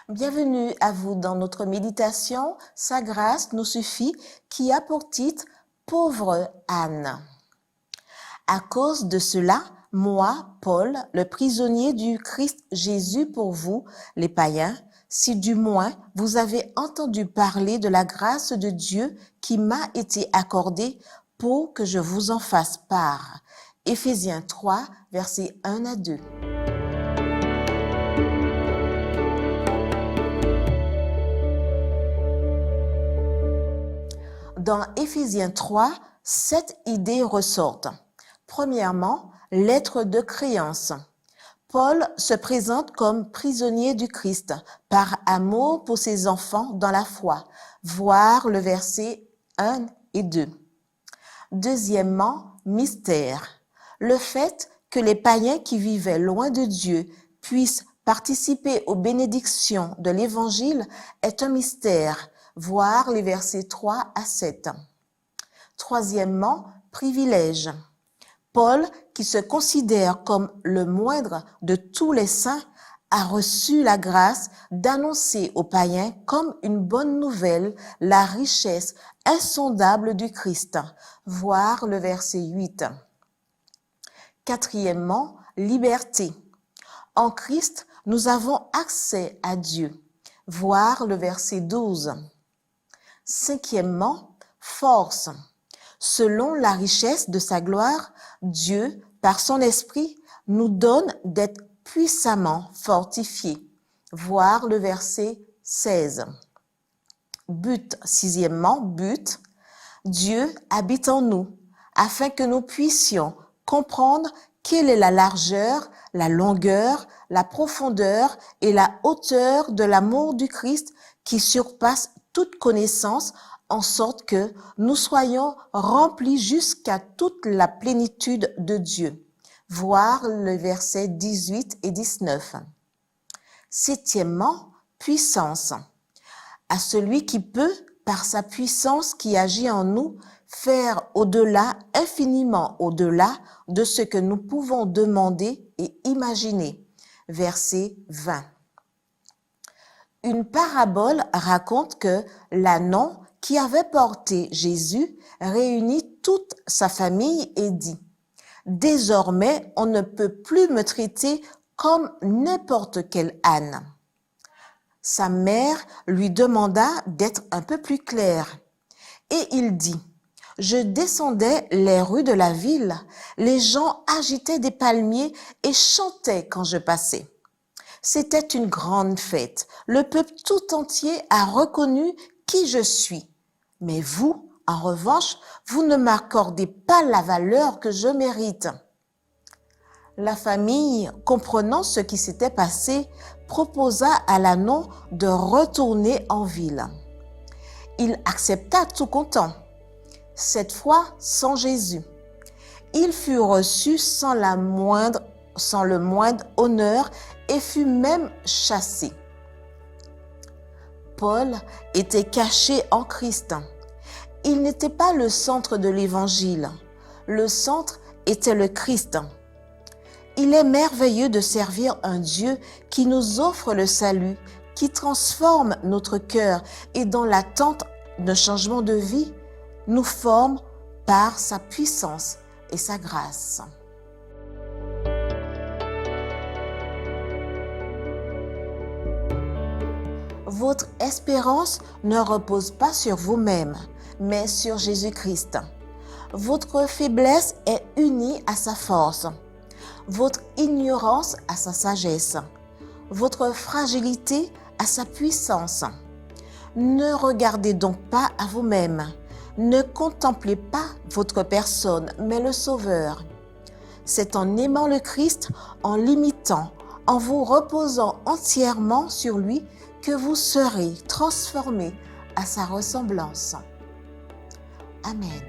Bienvenue à vous dans notre méditation « Sa grâce nous suffit » qui a pour titre « Pauvre Anne ». À cause de cela, moi, Paul, le prisonnier du Christ Jésus pour vous, les païens, si du moins vous avez entendu parler de la grâce de Dieu qui m'a été accordée pour que je vous en fasse part. Éphésiens 3, versets 1 à 2. Dans Éphésiens 3, 7 idées ressortent. Premièrement, lettre de créance. Paul se présente comme prisonnier du Christ par amour pour ses enfants dans la foi. Voir le verset 1 et 2. Deuxièmement, mystère. Le fait que les païens qui vivaient loin de Dieu puissent participer aux bénédictions de l'Évangile est un mystère. Voir les versets 3 à 7. Troisièmement, privilège. Paul, qui se considère comme le moindre de tous les saints, a reçu la grâce d'annoncer aux païens comme une bonne nouvelle la richesse insondable du Christ. Voir le verset 8. Quatrièmement, liberté. En Christ, nous avons accès à Dieu. Voir le verset 12. Cinquièmement, force. Selon la richesse de sa gloire, Dieu, par son esprit, nous donne d'être puissamment fortifiés. Voir le verset 16. Sixièmement, but. Dieu habite en nous, afin que nous puissions comprendre quelle est la largeur, la longueur, la profondeur et la hauteur de l'amour du Christ qui surpasse toute connaissance, en sorte que nous soyons remplis jusqu'à toute la plénitude de Dieu. Voir le verset 18 et 19. Septièmement, puissance. À celui qui peut, par sa puissance qui agit en nous, faire au-delà, infiniment au-delà de ce que nous pouvons demander et imaginer. Verset 20. Une parabole raconte que l'ânon qui avait porté Jésus réunit toute sa famille et dit « Désormais, on ne peut plus me traiter comme n'importe quel âne. » Sa mère lui demanda d'être un peu plus clair. Et il dit « Je descendais les rues de la ville, les gens agitaient des palmiers et chantaient quand je passais. C'était une grande fête. Le peuple tout entier a reconnu qui je suis. Mais vous, en revanche, vous ne m'accordez pas la valeur que je mérite. » La famille, comprenant ce qui s'était passé, proposa à l'ânon de retourner en ville. Il accepta tout content, cette fois sans Jésus. Il fut reçu sans le moindre honneur et fut même chassé. Paul était caché en Christ. Il n'était pas le centre de l'Évangile. Le centre était le Christ. Il est merveilleux de servir un Dieu qui nous offre le salut, qui transforme notre cœur et dont l'attente d'un changement de vie nous forme par sa puissance et sa grâce. Votre espérance ne repose pas sur vous-même, mais sur Jésus-Christ. Votre faiblesse est unie à sa force, votre ignorance à sa sagesse, votre fragilité à sa puissance. Ne regardez donc pas à vous-même, ne contemplez pas votre personne, mais le Sauveur. C'est en aimant le Christ, en l'imitant, en vous reposant entièrement sur lui, que vous serez transformés à sa ressemblance. Amen.